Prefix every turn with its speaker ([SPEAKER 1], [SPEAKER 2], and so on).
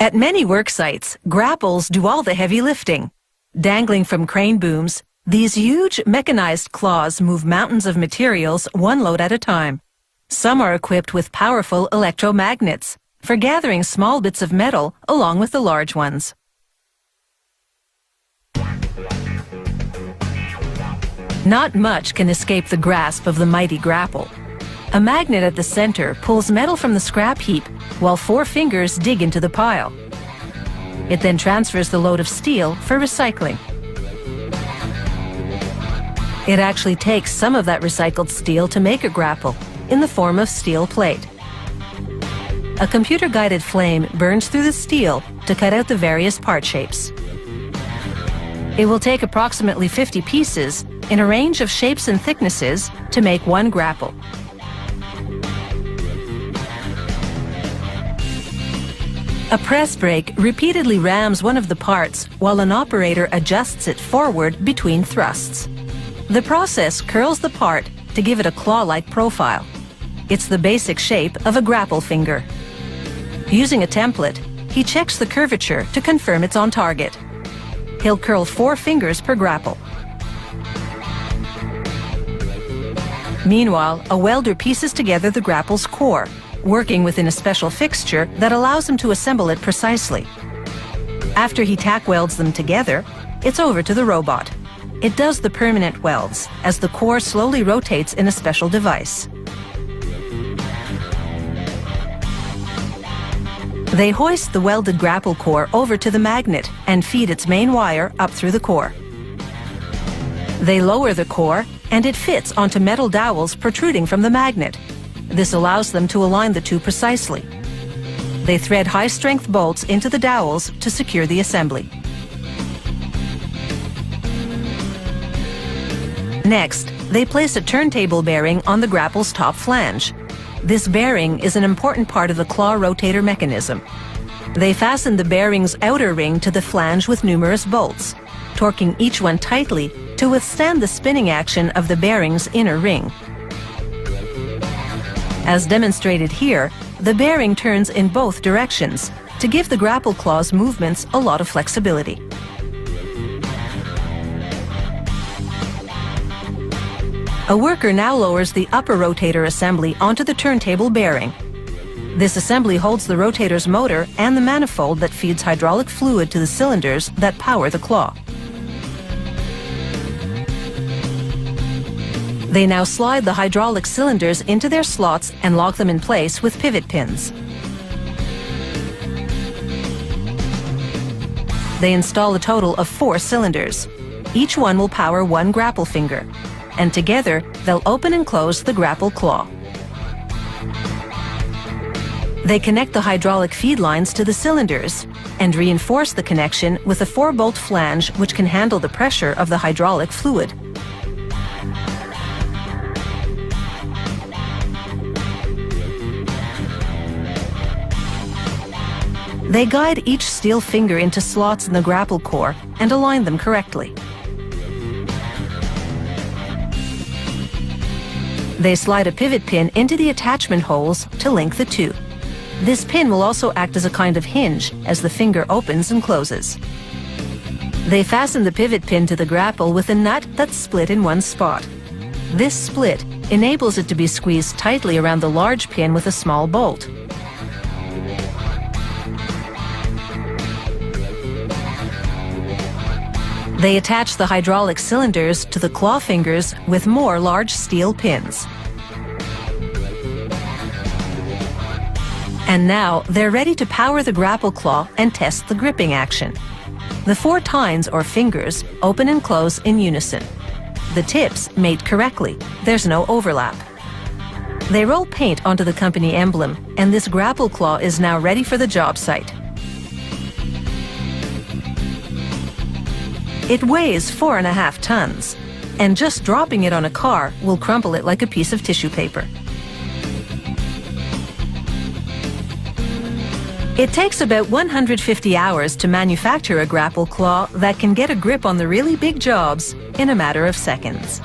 [SPEAKER 1] At many work sites, grapples do all the heavy lifting. Dangling from crane booms, these huge mechanized claws move mountains of materials one load at a time. Some are equipped with powerful electromagnets for gathering small bits of metal along with the large ones. Not much can escape the grasp of the mighty grapple. A magnet at the center pulls metal from the scrap heap while 4 fingers dig into the pile. It then transfers the load of steel for recycling. It actually takes some of that recycled steel to make a grapple in the form of steel plate. A computer-guided flame burns through the steel to cut out the various part shapes. It will take approximately 50 pieces in a range of shapes and thicknesses to make one grapple. A press brake repeatedly rams one of the parts while an operator adjusts it forward between thrusts. The process curls the part to give it a claw-like profile. It's the basic shape of a grapple finger. Using a template, he checks the curvature to confirm it's on target. He'll curl 4 fingers per grapple. Meanwhile, a welder pieces together the grapple's core, working within a special fixture that allows him to assemble it precisely. After he tack welds them together, it's over to the robot. It does the permanent welds as the core slowly rotates in a special device. They hoist the welded grapple core over to the magnet and feed its main wire up through the core. They lower the core and it fits onto metal dowels protruding from the magnet. This allows them to align the two precisely. They thread high-strength bolts into the dowels to secure the assembly. Next, they place a turntable bearing on the grapple's top flange. This bearing is an important part of the claw rotator mechanism. They fasten the bearing's outer ring to the flange with numerous bolts, torquing each one tightly to withstand the spinning action of the bearing's inner ring. As demonstrated here, the bearing turns in both directions to give the grapple claw's movements a lot of flexibility. A worker now lowers the upper rotator assembly onto the turntable bearing. This assembly holds the rotator's motor and the manifold that feeds hydraulic fluid to the cylinders that power the claw. They now slide the hydraulic cylinders into their slots and lock them in place with pivot pins. They install a total of 4 cylinders. Each one will power 1 grapple finger, and together they'll open and close the grapple claw. They connect the hydraulic feed lines to the cylinders and reinforce the connection with a 4-bolt flange which can handle the pressure of the hydraulic fluid. They guide each steel finger into slots in the grapple core and align them correctly. They slide a pivot pin into the attachment holes to link the two. This pin will also act as a kind of hinge as the finger opens and closes. They fasten the pivot pin to the grapple with a nut that's split in one spot. This split enables it to be squeezed tightly around the large pin with a small bolt. They attach the hydraulic cylinders to the claw fingers with more large steel pins. And now they're ready to power the grapple claw and test the gripping action. The 4 tines or fingers open and close in unison. The tips mate correctly. There's no overlap. They roll paint onto the company emblem, and this grapple claw is now ready for the job site. It weighs 4.5 tons, and just dropping it on a car will crumple it like a piece of tissue paper. It takes about 150 hours to manufacture a grapple claw that can get a grip on the really big jobs in a matter of seconds.